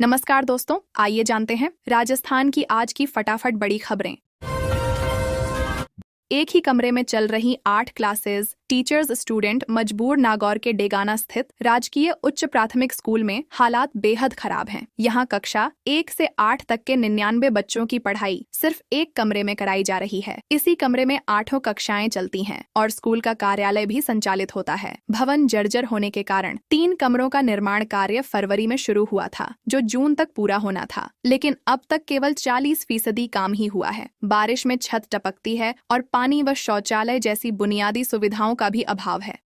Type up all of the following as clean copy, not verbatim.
नमस्कार दोस्तों, आइए जानते हैं राजस्थान की आज की फटाफट बड़ी खबरें। एक ही कमरे में चल रही 8 क्लासेस, टीचर्स स्टूडेंट मजबूर नागौर के डेगाना स्थित राजकीय उच्च प्राथमिक स्कूल में हालात बेहद खराब हैं। यहाँ कक्षा 1 से 8 तक के 99 बच्चों की पढ़ाई सिर्फ एक कमरे में कराई जा रही है। इसी कमरे में 8 कक्षाएं चलती हैं और स्कूल का कार्यालय भी संचालित होता है। भवन जर्जर होने के कारण 3 कमरों का निर्माण कार्य फरवरी में शुरू हुआ था, जो जून तक पूरा होना था, लेकिन अब तक केवल 40% काम ही हुआ है। बारिश में छत टपकती है और पानी व शौचालय जैसी बुनियादी सुविधाओं का भी अभाव है।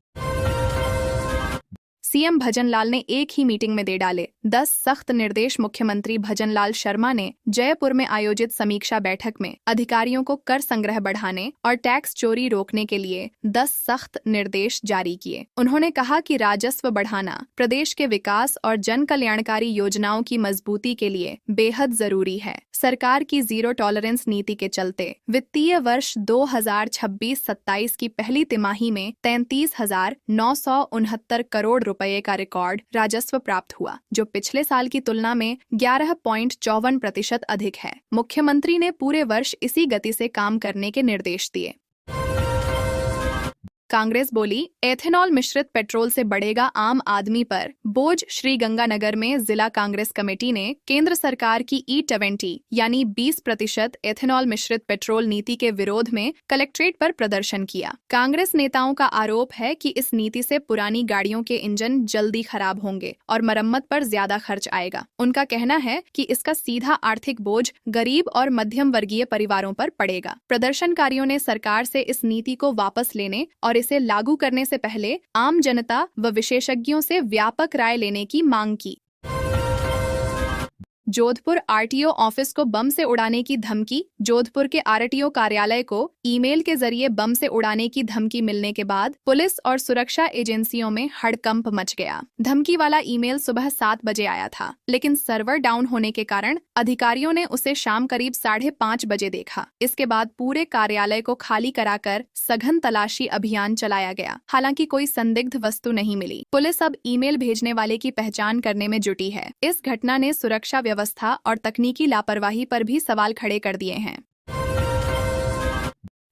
सीएम भजनलाल ने एक ही मीटिंग में दे डाले 10 सख्त निर्देश। मुख्यमंत्री भजनलाल शर्मा ने जयपुर में आयोजित समीक्षा बैठक में अधिकारियों को कर संग्रह बढ़ाने और टैक्स चोरी रोकने के लिए 10 सख्त निर्देश जारी किए। उन्होंने कहा कि राजस्व बढ़ाना प्रदेश के विकास और जन कल्याणकारी योजनाओं की मजबूती के लिए बेहद जरूरी है। सरकार की जीरो टॉलरेंस नीति के चलते वित्तीय वर्ष 2026-27 की पहली तिमाही में 33,969 करोड़ रुपए का रिकॉर्ड राजस्व प्राप्त हुआ, जो पिछले साल की तुलना में 11.54% अधिक है। मुख्यमंत्री ने पूरे वर्ष इसी गति से काम करने के निर्देश दिए। कांग्रेस बोली, एथेनॉल मिश्रित पेट्रोल से बढ़ेगा आम आदमी पर बोझ। श्रीगंगानगर में जिला कांग्रेस कमेटी ने केंद्र सरकार की E20 यानी 20% एथेनॉल मिश्रित पेट्रोल नीति के विरोध में कलेक्ट्रेट पर प्रदर्शन किया। कांग्रेस नेताओं का आरोप है कि इस नीति से पुरानी गाड़ियों के इंजन जल्दी खराब होंगे और मरम्मत पर ज्यादा खर्च आएगा। उनका कहना है कि इसका सीधा आर्थिक बोझ गरीब और मध्यम वर्गीय परिवारों पर पड़ेगा। प्रदर्शनकारियों ने सरकार से इस नीति को वापस लेने और इसे लागू करने से पहले आम जनता व विशेषज्ञों से व्यापक राय लेने की मांग की। जोधपुर आरटीओ ऑफिस को बम से उड़ाने की धमकी। जोधपुर के आरटीओ कार्यालय को ईमेल के जरिए बम से उड़ाने की धमकी मिलने के बाद पुलिस और सुरक्षा एजेंसियों में हड़कंप मच गया। धमकी वाला ईमेल सुबह 7 बजे आया था, लेकिन सर्वर डाउन होने के कारण अधिकारियों ने उसे शाम करीब 5:30 बजे देखा। इसके बाद पूरे कार्यालय को खाली कराकर सघन तलाशी अभियान चलाया गया। हालांकि कोई संदिग्ध वस्तु नहीं मिली। पुलिस अब ईमेल भेजने वाले की पहचान करने में जुटी है। इस घटना ने सुरक्षा व्यवस्था और तकनीकी लापरवाही पर भी सवाल खड़े कर दिए हैं।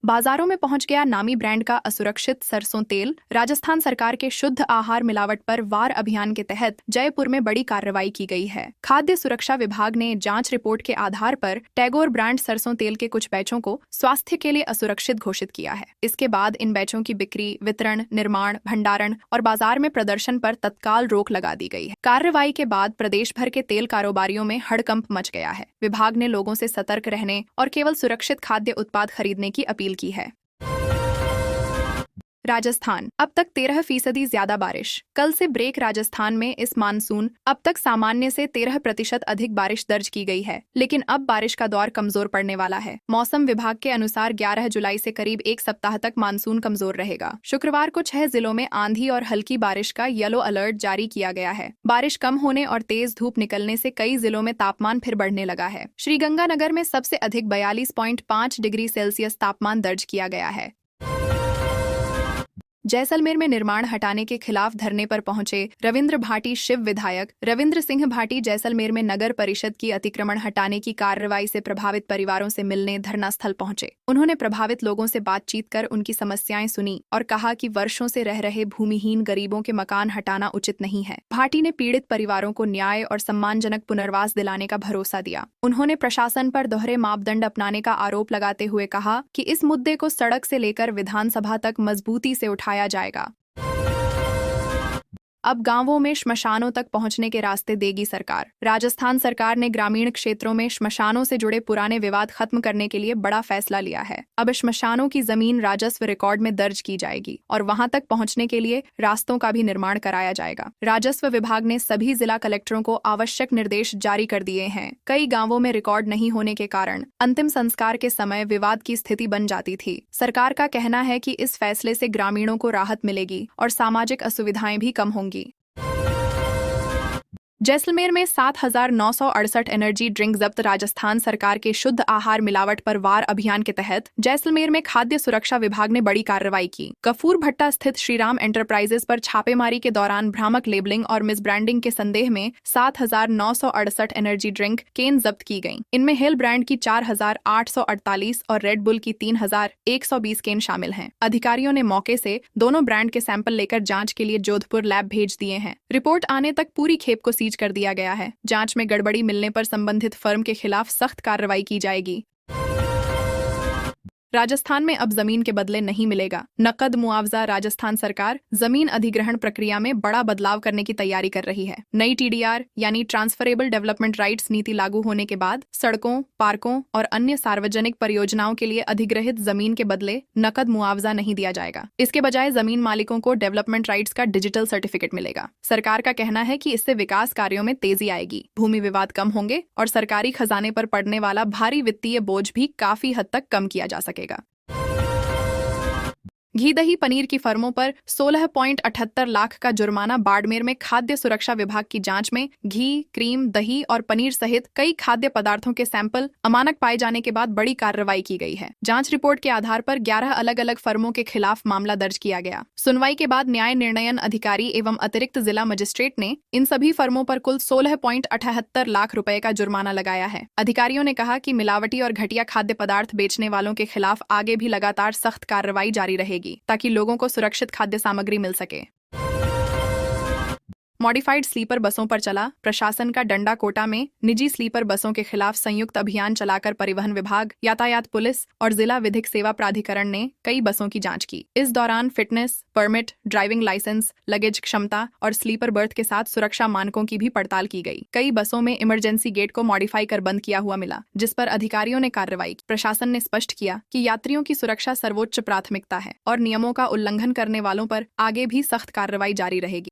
बाजारों में पहुंच गया नामी ब्रांड का असुरक्षित सरसों तेल। राजस्थान सरकार के शुद्ध आहार मिलावट पर वार अभियान के तहत जयपुर में बड़ी कार्रवाई की गई है। खाद्य सुरक्षा विभाग ने जांच रिपोर्ट के आधार पर टैगोर ब्रांड सरसों तेल के कुछ बैचों को स्वास्थ्य के लिए असुरक्षित घोषित किया है। इसके बाद इन बैचों की बिक्री, वितरण, निर्माण, भंडारण और बाजार में प्रदर्शन पर तत्काल रोक लगा दी गई है। कार्रवाई के बाद प्रदेश भर के तेल कारोबारियों में हड़कंप मच गया है। विभाग ने लोगों से सतर्क रहने और केवल सुरक्षित खाद्य उत्पाद खरीदने की अपील की है। राजस्थान, अब तक 13% ज्यादा बारिश। कल से ब्रेक। राजस्थान में इस मानसून अब तक सामान्य से 13% अधिक बारिश दर्ज की गई है, लेकिन अब बारिश का दौर कमजोर पड़ने वाला है। मौसम विभाग के अनुसार 11 जुलाई से करीब एक सप्ताह तक मानसून कमजोर रहेगा। शुक्रवार को 6 जिलों में आंधी और हल्की बारिश का येलो अलर्ट जारी किया गया है। बारिश कम होने और तेज धूप निकलने से कई जिलों में तापमान फिर बढ़ने लगा है। श्रीगंगानगर में सबसे अधिक 42.5 डिग्री सेल्सियस तापमान दर्ज किया गया है। जैसलमेर में निर्माण हटाने के खिलाफ धरने पर पहुंचे रविंद्र भाटी। शिव विधायक रविंद्र सिंह भाटी जैसलमेर में नगर परिषद की अतिक्रमण हटाने की कार्रवाई से प्रभावित परिवारों से मिलने धरना स्थल पहुंचे। उन्होंने प्रभावित लोगों से बातचीत कर उनकी समस्याएं सुनी और कहा कि वर्षों से रह रहे भूमिहीन गरीबों के मकान हटाना उचित नहीं है। भाटी ने पीड़ित परिवारों को न्याय और सम्मानजनक पुनर्वास दिलाने का भरोसा दिया। उन्होंने प्रशासन पर दोहरे मापदंड अपनाने का आरोप लगाते हुए कहा कि इस मुद्दे को सड़क से लेकर विधानसभा तक मजबूती से उठाया जाएगा। अब गांवों में श्मशानों तक पहुंचने के रास्ते देगी सरकार। राजस्थान सरकार ने ग्रामीण क्षेत्रों में श्मशानों से जुड़े पुराने विवाद खत्म करने के लिए बड़ा फैसला लिया है। अब श्मशानों की जमीन राजस्व रिकॉर्ड में दर्ज की जाएगी और वहां तक पहुंचने के लिए रास्तों का भी निर्माण कराया जाएगा। राजस्व विभाग ने सभी जिला कलेक्टरों को आवश्यक निर्देश जारी कर दिए हैं। कई गाँवों में रिकॉर्ड नहीं होने के कारण अंतिम संस्कार के समय विवाद की स्थिति बन जाती थी। सरकार का कहना है कि इस फैसले से ग्रामीणों को राहत मिलेगी और सामाजिक असुविधाएं भी कम होंगी। जैसलमेर में 7,968 एनर्जी ड्रिंक जब्त। राजस्थान सरकार के शुद्ध आहार मिलावट पर वार अभियान के तहत जैसलमेर में खाद्य सुरक्षा विभाग ने बड़ी कार्रवाई की। कफूर भट्टा स्थित श्रीराम एंटरप्राइजेस पर छापेमारी के दौरान भ्रामक लेबलिंग और मिसब्रांडिंग के संदेह में 7,968 एनर्जी ड्रिंक केन जब्त की गईं। इनमें हिल ब्रांड की 4,848 और रेड बुल की 3,120 केन शामिल हैं। अधिकारियों ने मौके से दोनों ब्रांड के सैंपल लेकर जांच के लिए जोधपुर लैब भेज दिए हैं। रिपोर्ट आने तक पूरी खेप को कर दिया गया है। जांच में गड़बड़ी मिलने पर संबंधित फर्म के खिलाफ सख्त कार्रवाई की जाएगी। राजस्थान में अब जमीन के बदले नहीं मिलेगा नकद मुआवजा। राजस्थान सरकार जमीन अधिग्रहण प्रक्रिया में बड़ा बदलाव करने की तैयारी कर रही है। नई TDR यानी ट्रांसफरेबल डेवलपमेंट राइट्स नीति लागू होने के बाद सड़कों, पार्कों और अन्य सार्वजनिक परियोजनाओं के लिए अधिग्रहित जमीन के बदले नकद मुआवजा नहीं दिया जाएगा। इसके बजाय जमीन मालिकों को डेवलपमेंट राइट्स का डिजिटल सर्टिफिकेट मिलेगा। सरकार का कहना है कि इससे विकास कार्यों में तेजी आएगी, भूमि विवाद कम होंगे और सरकारी खजाने पर पड़ने वाला भारी वित्तीय बोझ भी काफी हद तक कम किया जा सकेगा। घी दही पनीर की फर्मों पर 16.78 लाख का जुर्माना। बाड़मेर में खाद्य सुरक्षा विभाग की जांच में घी, क्रीम, दही और पनीर सहित कई खाद्य पदार्थों के सैंपल अमानक पाए जाने के बाद बड़ी कार्रवाई की गई है। जांच रिपोर्ट के आधार पर 11 अलग अलग फर्मों के खिलाफ मामला दर्ज किया गया। सुनवाई के बाद न्याय निर्णयन अधिकारी एवं अतिरिक्त जिला मजिस्ट्रेट ने इन सभी फर्मों पर कुल 16.78 लाख रुपए का जुर्माना लगाया है। अधिकारियों ने कहा कि मिलावटी और घटिया खाद्य पदार्थ बेचने वालों के खिलाफ आगे भी लगातार सख्त कार्रवाई जारी रहेगी ताकि लोगों को सुरक्षित खाद्य सामग्री मिल सके। मॉडिफाइड स्लीपर बसों पर चला प्रशासन का डंडा। कोटा में निजी स्लीपर बसों के खिलाफ संयुक्त अभियान चलाकर परिवहन विभाग, यातायात पुलिस और जिला विधिक सेवा प्राधिकरण ने कई बसों की जांच की। इस दौरान fitness, permit, driving license, luggage क्षमता और स्लीपर बर्थ के साथ सुरक्षा मानकों की भी पड़ताल की गई। कई बसों में इमरजेंसी गेट को मॉडिफाई कर बंद किया हुआ मिला, जिस पर अधिकारियों ने कार्रवाई की। प्रशासन ने स्पष्ट किया कि यात्रियों की सुरक्षा सर्वोच्च प्राथमिकता है और नियमों का उल्लंघन करने वालों पर आगे भी सख्त कार्रवाई जारी रहेगी।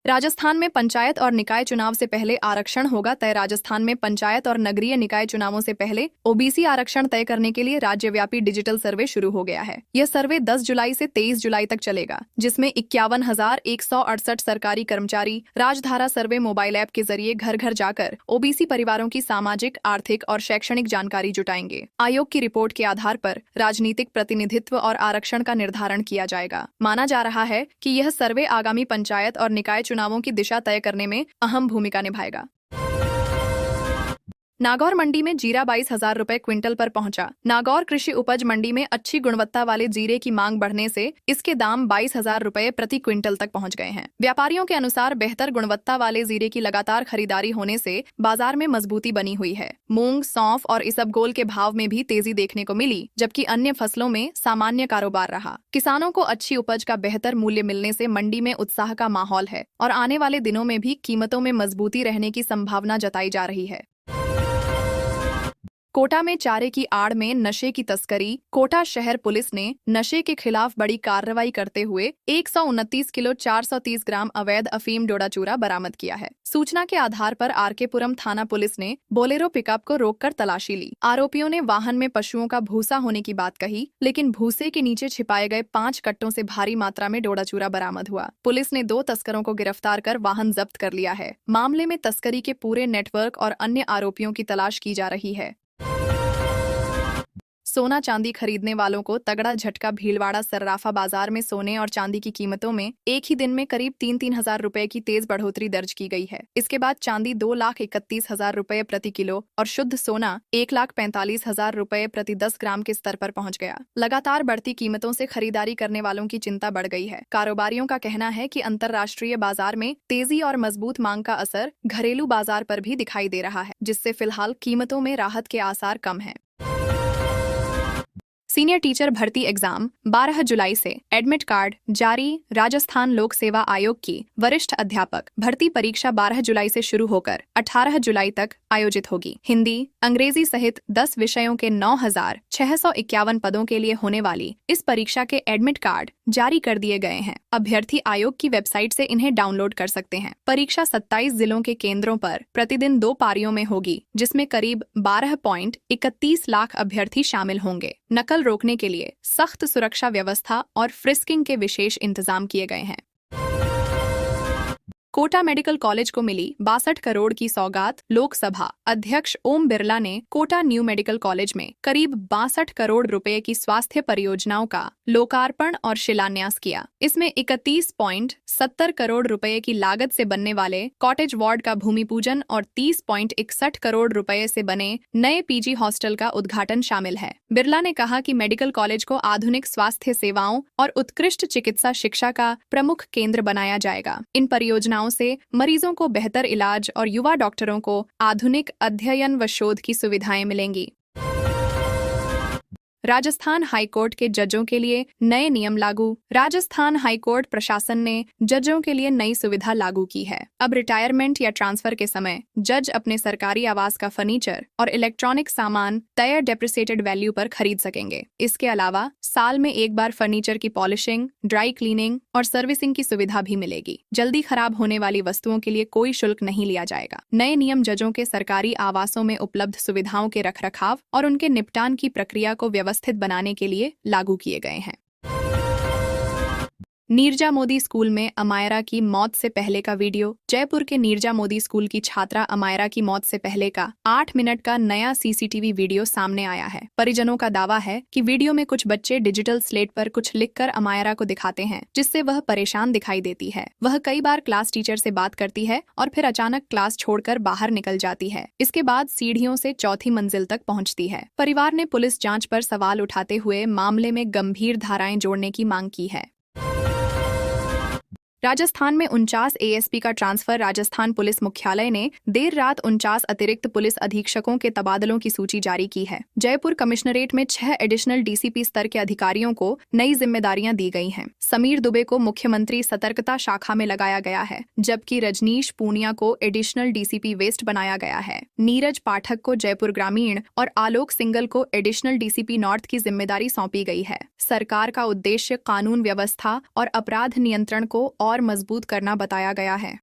राजस्थान में पंचायत और निकाय चुनाव से पहले आरक्षण होगा तय। राजस्थान में पंचायत और नगरीय निकाय चुनावों से पहले OBC आरक्षण तय करने के लिए राज्यव्यापी डिजिटल सर्वे शुरू हो गया है। यह सर्वे 10 जुलाई से 23 जुलाई तक चलेगा, जिसमें 51,168 सरकारी कर्मचारी राजधारा सर्वे मोबाइल ऐप के जरिए घर घर जाकर OBC परिवारों की सामाजिक, आर्थिक और शैक्षणिक जानकारी जुटाएंगे। आयोग की रिपोर्ट के आधार पर राजनीतिक प्रतिनिधित्व और आरक्षण का निर्धारण किया जाएगा। माना जा रहा है कि यह सर्वे आगामी पंचायत और निकाय चुनावों की दिशा तय करने में अहम भूमिका निभाएगा। नागौर मंडी में जीरा 22,000 रुपए क्विंटल पर पहुंचा। नागौर कृषि उपज मंडी में अच्छी गुणवत्ता वाले जीरे की मांग बढ़ने से इसके दाम 22,000 रुपए प्रति क्विंटल तक पहुंच गए हैं। व्यापारियों के अनुसार बेहतर गुणवत्ता वाले जीरे की लगातार खरीदारी होने से बाजार में मजबूती बनी हुई है। मूंग, सौंफ और इसबगोल के भाव में भी तेजी देखने को मिली, जबकि अन्य फसलों में सामान्य कारोबार रहा। किसानों को अच्छी उपज का बेहतर मूल्य मिलने से मंडी में उत्साह का माहौल है और आने वाले दिनों में भी कीमतों में मजबूती रहने की संभावना जताई जा रही है। कोटा में चारे की आड़ में नशे की तस्करी। कोटा शहर पुलिस ने नशे के खिलाफ बड़ी कार्रवाई करते हुए 129 किलो 430 ग्राम अवैध अफीम डोडा चूरा बरामद किया है। सूचना के आधार पर RK-पुरम थाना पुलिस ने बोलेरो पिकअप को रोककर तलाशी ली। आरोपियों ने वाहन में पशुओं का भूसा होने की बात कही, लेकिन भूसे के नीचे छिपाए गए 5 कट्टों से भारी मात्रा में डोडा चूरा बरामद हुआ। पुलिस ने 2 तस्करों को गिरफ्तार कर वाहन जब्त कर लिया है। मामले में तस्करी के पूरे नेटवर्क और अन्य आरोपियों की तलाश की जा रही है। सोना चांदी खरीदने वालों को तगड़ा झटका। भीलवाड़ा सर्राफा बाजार में सोने और चांदी की कीमतों में एक ही दिन में करीब 3-3 हजार रुपए की तेज बढ़ोतरी दर्ज की गई है। इसके बाद चांदी 2,31,000 रुपए प्रति किलो और शुद्ध सोना 1,45,000 रुपए प्रति 10 ग्राम के स्तर पर पहुंच गया। लगातार बढ़ती कीमतों से खरीदारी करने वालों की चिंता बढ़ गई है। कारोबारियों का कहना है कि अंतर्राष्ट्रीय बाजार में तेजी और मजबूत मांग का असर घरेलू बाजार पर भी दिखाई दे रहा है, जिससे फिलहाल कीमतों में राहत के आसार कम हैं। सीनियर टीचर भर्ती एग्जाम 12 जुलाई से एडमिट कार्ड जारी। राजस्थान लोक सेवा आयोग की वरिष्ठ अध्यापक भर्ती परीक्षा 12 जुलाई से शुरू होकर 18 जुलाई तक आयोजित होगी। हिंदी, अंग्रेजी सहित 10 विषयों के 9,651 पदों के लिए होने वाली इस परीक्षा के एडमिट कार्ड जारी कर दिए गए हैं। अभ्यर्थी आयोग की वेबसाइट से इन्हें डाउनलोड कर सकते हैं। परीक्षा 27 जिलों के केंद्रों पर प्रतिदिन 2 पारियों में होगी, जिसमें करीब 12.31 लाख अभ्यर्थी शामिल होंगे। नकल रोकने के लिए सख्त सुरक्षा व्यवस्था और फ्रिस्किंग के विशेष इंतजाम किए गए हैं। कोटा मेडिकल कॉलेज को मिली 62 करोड़ की सौगात। लोकसभा अध्यक्ष ओम बिरला ने कोटा न्यू मेडिकल कॉलेज में करीब 62 करोड़ रुपए की स्वास्थ्य परियोजनाओं का लोकार्पण और शिलान्यास किया। इसमें 31.70 करोड़ रुपए की लागत से बनने वाले कॉटेज वार्ड का भूमि पूजन और 30.61 करोड़ रुपए से बने नए पीजी हॉस्टल का उद्घाटन शामिल है। बिरला ने कहा कि मेडिकल कॉलेज को आधुनिक स्वास्थ्य सेवाओं और उत्कृष्ट चिकित्सा शिक्षा का प्रमुख केंद्र बनाया जाएगा। इन परियोजनाओं से मरीजों को बेहतर इलाज और युवा डॉक्टरों को आधुनिक अध्ययन व शोध की सुविधाएं मिलेंगी। राजस्थान हाईकोर्ट के जजों के लिए नए नियम लागू। राजस्थान हाईकोर्ट प्रशासन ने जजों के लिए नई सुविधा लागू की है। अब रिटायरमेंट या ट्रांसफर के समय जज अपने सरकारी आवास का फर्नीचर और इलेक्ट्रॉनिक सामान तय डेप्रिसिएटेड वैल्यू पर खरीद सकेंगे। इसके अलावा साल में एक बार फर्नीचर की पॉलिशिंग, ड्राई क्लीनिंग और सर्विसिंग की सुविधा भी मिलेगी। जल्दी खराब होने वाली वस्तुओं के लिए कोई शुल्क नहीं लिया जाएगा। नए नियम जजों के सरकारी आवासों में उपलब्ध सुविधाओं के रखरखाव और उनके निपटान की प्रक्रिया को व्यवस्थित बनाने के लिए लागू किए गए हैं। नीरजा मोदी स्कूल में अमायरा की मौत से पहले का वीडियो। जयपुर के नीरजा मोदी स्कूल की छात्रा अमायरा की मौत से पहले का 8 मिनट का नया सीसीटीवी वीडियो सामने आया है। परिजनों का दावा है कि वीडियो में कुछ बच्चे डिजिटल स्लेट पर कुछ लिखकर अमायरा को दिखाते हैं, जिससे वह परेशान दिखाई देती है। वह कई बार क्लास टीचर से बात करती है और फिर अचानक क्लास छोड़कर बाहर निकल जाती है। इसके बाद सीढ़ियों से चौथी मंजिल तक पहुंचती है। परिवार ने पुलिस जांच पर सवाल उठाते हुए मामले में गंभीर धाराएं जोड़ने की मांग की है। राजस्थान में 49 एएसपी का ट्रांसफर। राजस्थान पुलिस मुख्यालय ने देर रात 49 अतिरिक्त पुलिस अधीक्षकों के तबादलों की सूची जारी की है। जयपुर कमिश्नरेट में 6 एडिशनल डीसीपी स्तर के अधिकारियों को नई जिम्मेदारियां दी गई हैं। समीर दुबे को मुख्यमंत्री सतर्कता शाखा में लगाया गया है, जबकि रजनीश पूनिया को एडिशनल डीसीपी वेस्ट बनाया गया है। नीरज पाठक को जयपुर ग्रामीण और आलोक सिंगल को एडिशनल डीसीपी नॉर्थ की जिम्मेदारी सौंपी गई है। सरकार का उद्देश्य कानून व्यवस्था और अपराध नियंत्रण को और मजबूत करना बताया गया है।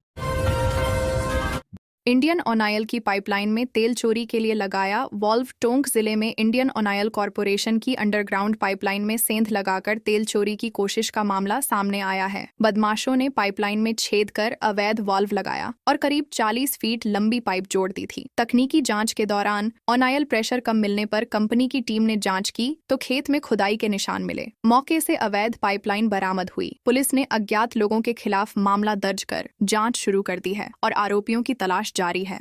इंडियन ऑयल की पाइपलाइन में तेल चोरी के लिए लगाया वॉल्व। टोंक जिले में इंडियन ऑयल कॉरपोरेशन की अंडरग्राउंड पाइपलाइन में सेंध लगाकर तेल चोरी की कोशिश का मामला सामने आया है। बदमाशों ने पाइपलाइन में छेद कर अवैध वॉल्व लगाया और करीब 40 फीट लंबी पाइप जोड़ दी थी। तकनीकी जांच के दौरान ऑयल प्रेशर कम मिलने पर कंपनी की टीम ने जांच की तो खेत में खुदाई के निशान मिले। मौके से अवैध पाइपलाइन बरामद हुई। पुलिस ने अज्ञात लोगों के खिलाफ मामला दर्ज कर जांच शुरू कर दी है और आरोपियों की तलाश जारी है।